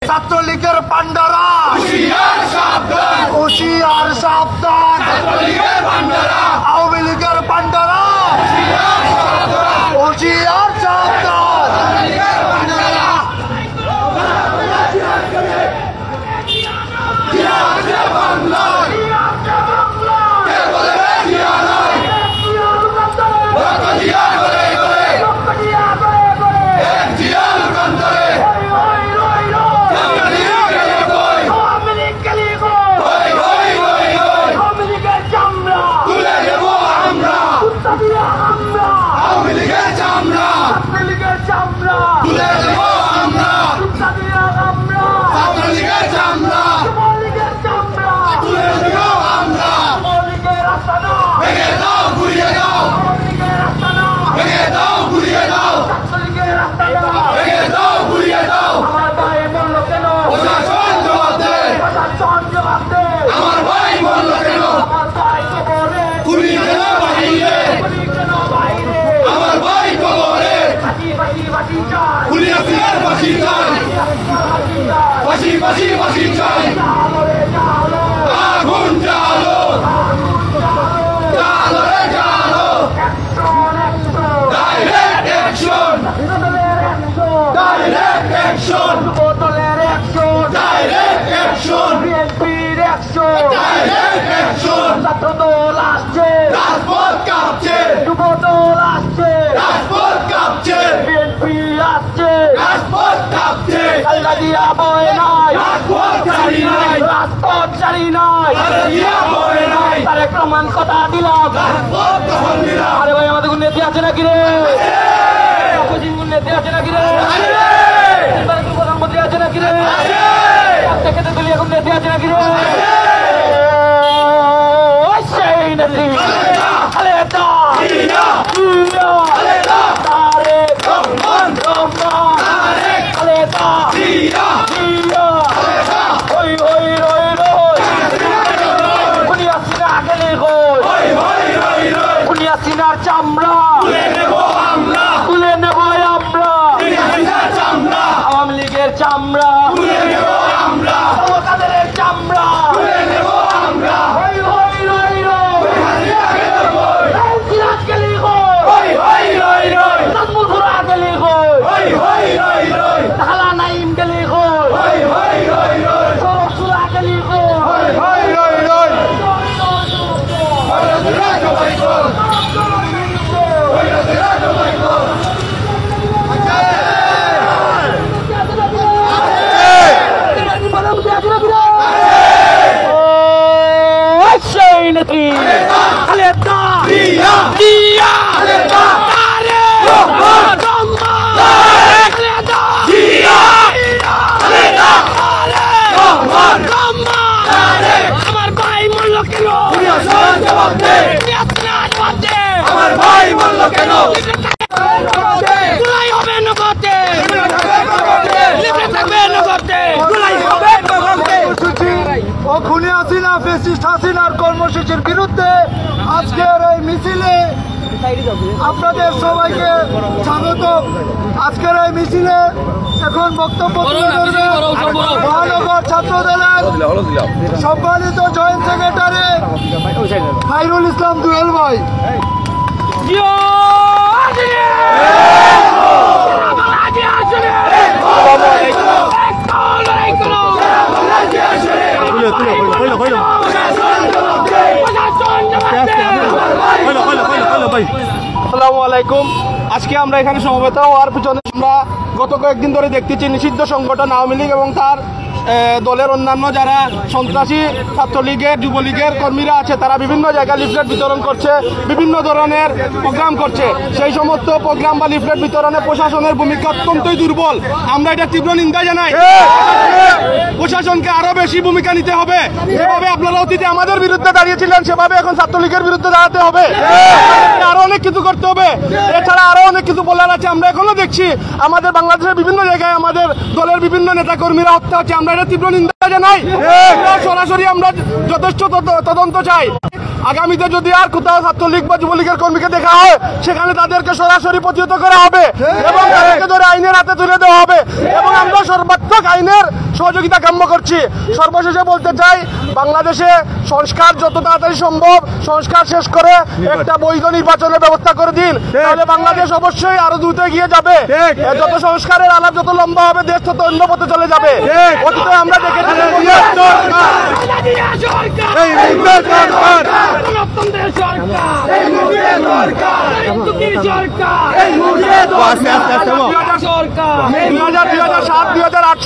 ছাত্রলীগের পান্ডারা হুঁশিয়ার সাবধান, আওয়ামী লীগের পান্ডারা হুঁশিয়ার সাবধান। ছাত্রদল আসছে, রাজপথ কাঁপছে, যুবদল আসছে, রাজপথ কাঁপছে, বিএনপি আসছে, রাজপথ কাঁপছে, আল্লাহ দিয়া বয় নাই, রাজপথ ছাড়ি নাই, রাজপথ ছাড়ি নাই, আল্লাহ দিয়া বয় নাই, তারে প্রমাণ কথা দিলাম, রাজপথ দখল দিলাম। আরে ভাই আমাদের কোন নেতা আছে নাকি রে? কোন নেতা আছে নাকি রে? প্রধানমন্ত্রী আছে নাকি রে? খেতে তুলি এখন নেতা আছে নাকি রে? চামড়া তুলে নেব আমরা, আওয়ামী লীগের চামড়া তাদের চামড়া তুলে নেব আমরা। খুনি হাসিনা ফ্যাসিস্ট হাসিনার কর্মসূচির বিরুদ্ধে আজকের এই মিছিলে আপনাদের সবাইকে স্বাগত। আজকের এই মিছিলে এখন বক্তব্য মহানগর ছাত্রদলের সম্মানিত joint secretary Khairul Islam dual ভাই। আসসালামু আলাইকুম। আজকে আমরা এখানে সমবেত হওয়ার পিছনে আমরা গত কয়েকদিন ধরে দেখতেছি নিষিদ্ধ সংগঠন আওয়ামী লীগ এবং তার দলের অন্যান্য যারা সন্ত্রাসী ছাত্রলীগের যুবলীগের কর্মীরা আছে তারা বিভিন্ন জায়গায় লিফলেট বিতরণ করছে, বিভিন্ন ধরনের প্রোগ্রাম করছে। সেই সমস্ত প্রোগ্রাম বা লিফলেট বিতরণে প্রশাসনের ভূমিকা অত্যন্তই দুর্বল। আমরা এটা তীব্র নিন্দা জানাই। প্রশাসনকে আরো বেশি ভূমিকা নিতে হবে। যেভাবে আপনারা অতীতে আমাদের বিরুদ্ধে দাঁড়িয়েছিলেন সেভাবে এখন ছাত্রলীগের বিরুদ্ধে দাঁড়াতে হবে। আরো অনেক কিছু করতে হবে। এছাড়া আরো অনেক কিছু বলার আছে। আমরা এখনো দেখছি আমাদের বাংলাদেশের বিভিন্ন জায়গায় আমাদের দলের বিভিন্ন নেতা কর্মীরা হত্যা হচ্ছে। আমরা এটা তীব্র নিন্দা জানাই। সরাসরি আমরা যথেষ্ট তদন্ত চাই। আগামীতে যদি আর কোথাও ছাত্রলীগ বা যুবলীগের কর্মীকে দেখা হয় সেখানে তাদেরকে সরাসরি প্রতিহত করা হবে এবং তাদেরকে ধরে আইনের হাতে তুলে দেওয়া হবে এবং আমরা সর্বাত্মক আইনের সহযোগিতা কাম্য করছি। সর্বশেষে বলতে চাই, বাংলাদেশে সংস্কার যত তাড়াতাড়ি সম্ভব সংস্কার শেষ করে একটা বৈধ নির্বাচনের ব্যবস্থা করে দিন, তাহলে বাংলাদেশ অবশ্যই আরো দ্রুত এগিয়ে যাবে। যত সংস্কারের আলাপ যত লম্বা হবে, দেশ তত অন্য পথে চলে যাবে। অতীতে আমরা দেখেছি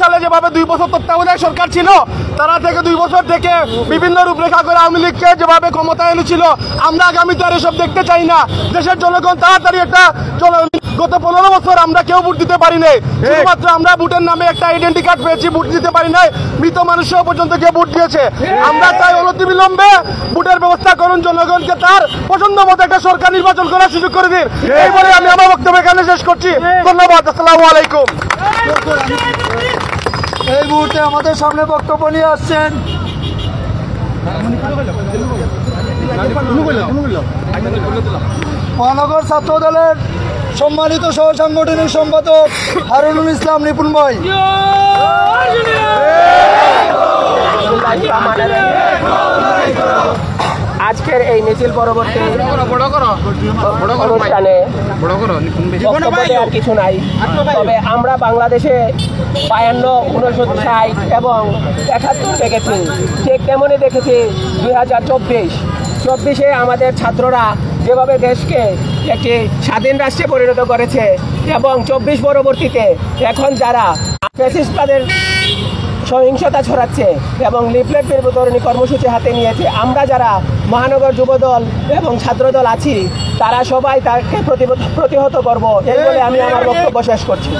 সালে যেভাবে 2 বছর তত্ত্বাবধায়ক সরকার ছিল, তারা থেকে 2 বছর থেকে বিভিন্ন রূপরেখা করে আওয়ামী লীগকে যেভাবে ক্ষমতায় এনেছিল, আমরা আগামীতে আর এসব দেখতে চাই না। দেশের জনগণ তাড়াতাড়ি একটা গত 15 বছর আমরা কেউ ভোট দিতে পারি নাই, শুধুমাত্র আমরা ভোটের নামে একটা আইডেন্টি কার্ড পেয়েছি, ভোট দিতে পারি নাই। মৃত মানুষও পর্যন্ত কেউ ভোট দিয়েছে। আমরা চাই অনতিবিলম্বে ভোটের ব্যবস্থা করুন, জনগণকে তার পছন্দ মতো একটা সরকার নির্বাচন করার সুযোগ করে দিন। এই বলে আমি আমার বক্তব্য এখানে শেষ করছি। ধন্যবাদ। আসসালামু আলাইকুম। এই মুহূর্তে আমাদের সামনে বক্তব্য নিয়ে আসছেন মহানগর ছাত্র দলের সম্মানিত সহ সাংগঠনিক সম্পাদক হারুনুল ইসলাম নিপুণ ভাই। আজকের এই মিছিল পরবর্তী অনুষ্ঠানে বক্তব্য দেওয়ার কিছু নাই, তবে আমরা বাংলাদেশে 52, 59, এবং 71 দেখেছি, ঠিক তেমনই দেখেছি 2024-24-এ আমাদের ছাত্ররা যেভাবে দেশকে একটি স্বাধীন রাষ্ট্রে পরিণত করেছে, এবং 24 পরবর্তীতে এখন যারা ফ্যাসিস্টদের সহিংসতা ছড়াচ্ছে এবং লিফলেট বিতরণী কর্মসূচি হাতে নিয়েছে, আমরা যারা মহানগর যুবদল এবং ছাত্রদল আছি, তারা সবাই তাকে প্রতিহত করব, এই বলে আমি আমার বক্তব্য শেষ করছি।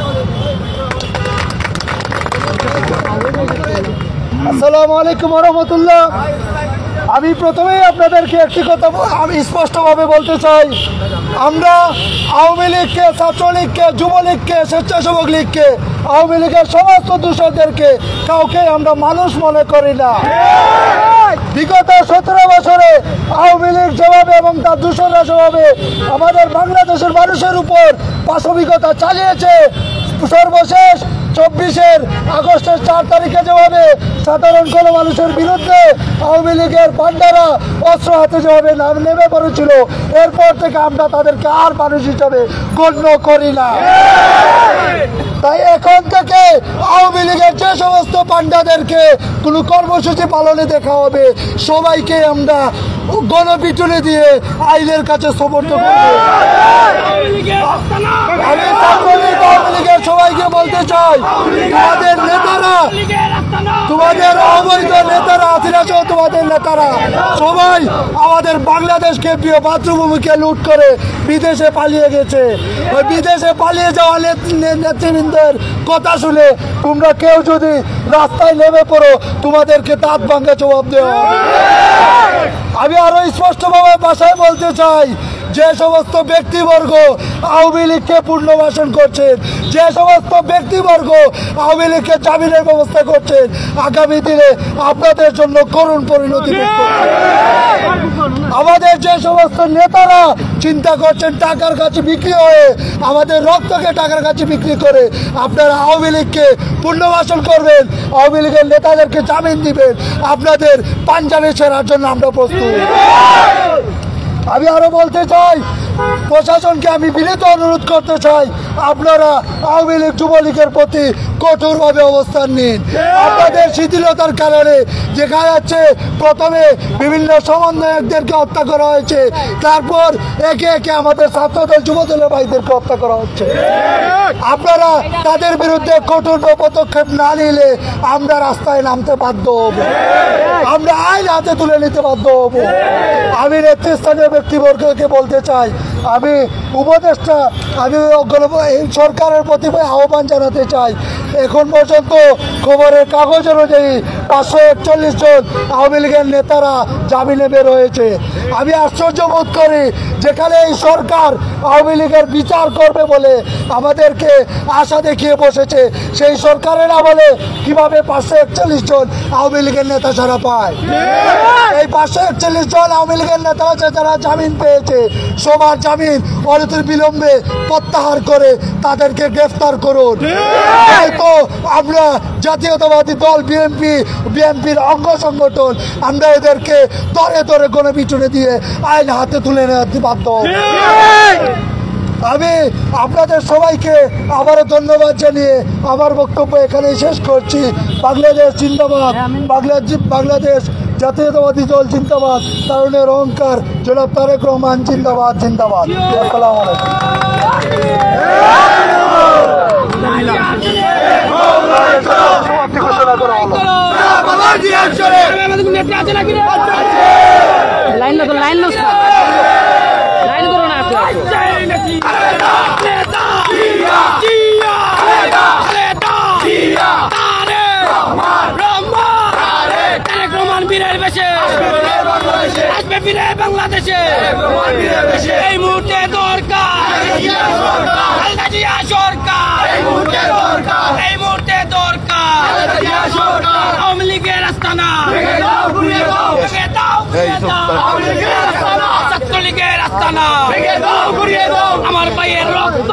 আসসালামু আলাইকুম ওয়া রাহমাতুল্লাহ। আমি প্রথমেই আপনাদেরকে একটি কথা আমি স্পষ্টভাবে বলতে চাই, আমরা আওয়ামী লীগকে, ছাত্রলীগকে, যুবলীগকে, স্বেচ্ছাসেবক লীগকে, আওয়ামী লীগের সমস্ত দূষকদেরকে কাউকে আমরা মানুষ মনে করি না। বিগত 17 বছরে আওয়ামী লীগ যেভাবে এবং তার দূষণরা যেভাবে আমাদের বাংলাদেশের মানুষের উপর পাশবিকতা চালিয়েছে, সর্বশেষ 24 আগস্টের 4 তারিখে যেভাবে সাধারণ কোনো মানুষের বিরুদ্ধে আওয়ামী লীগের পান্ডারা অস্ত্র হাতে যেভাবে নেমে পড়েছিল, এরপর থেকে আমরা তাদেরকে আর মানুষ হিসাবে গণ্য করি না। তাই এখন থেকে আওয়ামী লীগের যে সমস্ত পান্ডাদেরকে কোনো কর্মসূচি পালনে দেখা হবে, সবাইকে আমরা গণপিটুনি দিয়ে আইনের কাছে সমর্থ করব। আমি ছাত্রলীগ আওয়ামী লীগের সবাইকে বলতে চাই, তোমাদের নেতারা, তোমাদের অবৈধ নেতারা, হাসিনা সহ তোমাদের নেতারা সবাই আমাদের বাংলাদেশকে প্রিয় মাতৃভূমিকে লুট করে বিদেশে পালিয়ে গেছে। ওই বিদেশে পালিয়ে যাওয়া নেতৃবৃন্দের কথা শুনে তোমরা কেউ যদি রাস্তায় নেমে পড়ো, তোমাদেরকে দাঁত ভাঙা জবাব দেওয়া হবে। আমি আরো স্পষ্টভাবে ভাষায় বলতে চাই, যে সমস্ত ব্যক্তিবর্গ আওয়ামী লীগকে পুনর্বাসন করছেন, যে সমস্ত ব্যক্তিবর্গ আওয়ামী লীগকে জামিনের ব্যবস্থা করছেন, আগামী দিনে আপনাদের জন্য করুণ পরিণতি। আমাদের যে সমস্ত নেতারা চিন্তা করছেন টাকার কাছে বিক্রি হয়ে, আমাদের রক্তকে টাকার কাছে বিক্রি করে আপনারা আওয়ামী লীগকে পুনর্বাসন করবেন, আওয়ামী লীগের নেতাদেরকে জামিন দিবেন, আপনাদের পাঞ্জাবে ছেড়ার জন্য আমরা প্রস্তুত। আমি আরো বলতে চাই, প্রশাসনকে আমি বিনীত অনুরোধ করতে চাই, আপনারা আওয়ামী লীগ যুবলীগের প্রতি কঠোরভাবে অবস্থান নিন। আপনাদের শিথিলতার কারণে দেখা যাচ্ছে প্রথমে বিভিন্ন সমন্বয়কদেরকে হত্যা করা হয়েছে, তারপর একে একে আমাদের ছাত্রদল যুবদলের ভাইদেরকে হত্যা করা হচ্ছে। আপনারা তাদের বিরুদ্ধে কঠোর পদক্ষেপ না নিলে আমরা রাস্তায় নামতে বাধ্য হব, আমরা আইন হাতে তুলে নিতে বাধ্য হব। আমি নেতৃস্থানীয় ব্যক্তিবর্গকে বলতে চাই, আমি উপদেষ্টা, আমি সরকারের প্রতি আহ্বান জানাতে চাই, এখন পর্যন্ত খবরের কাগজ অনুযায়ী 541 জন আওয়ামী লীগের নেতারা জামিনে বের হয়েছে। আমি আশ্চর্য বোধ করি, যেখানে এই সরকার আওয়ামী লীগের বিচার করবে বলে আমাদেরকে আশা দেখিয়ে বসেছে, সেই সরকারের আমলে কিভাবে 541 জন আওয়ামী লীগের নেতা ছাড়া পায়। এই 541 জন আওয়ামী লীগের নেতা আছে যারা জামিন পেয়েছে, সবার জামিন অনতিবিলম্বে প্রত্যাহার করে তাদেরকে গ্রেফতার করুন। তো আমরা জাতীয়তাবাদী দল বিএনপির অঙ্গ সংগঠন, আমরা এদেরকে দরে দরে গণপিটুনি দিয়ে আইন হাতে তুলে নেওয়াতে বাধ্য হব। আমি আপনাদের সবাইকে আবারও ধন্যবাদ জানিয়ে আমার বক্তব্য এখানেই শেষ করছি। বাংলাদেশ জিন্দাবাদ, বাংলাদেশ জাতীয়তাবাদী দল জিন্দাবাদ, তারুণের অহংকার জনাব তারেক রহমান জিন্দাবাদ জিন্দাবাদ। আসসালামু বাংলাদেশে এই মুহূর্তে দরকার খালেদা জিয়া সরকার, এই মুহূর্তে দরকার আওয়ামী লীগের আস্তানা, ছাত্রলীগের আস্তানা, আমার ভাইয়ের রক্ত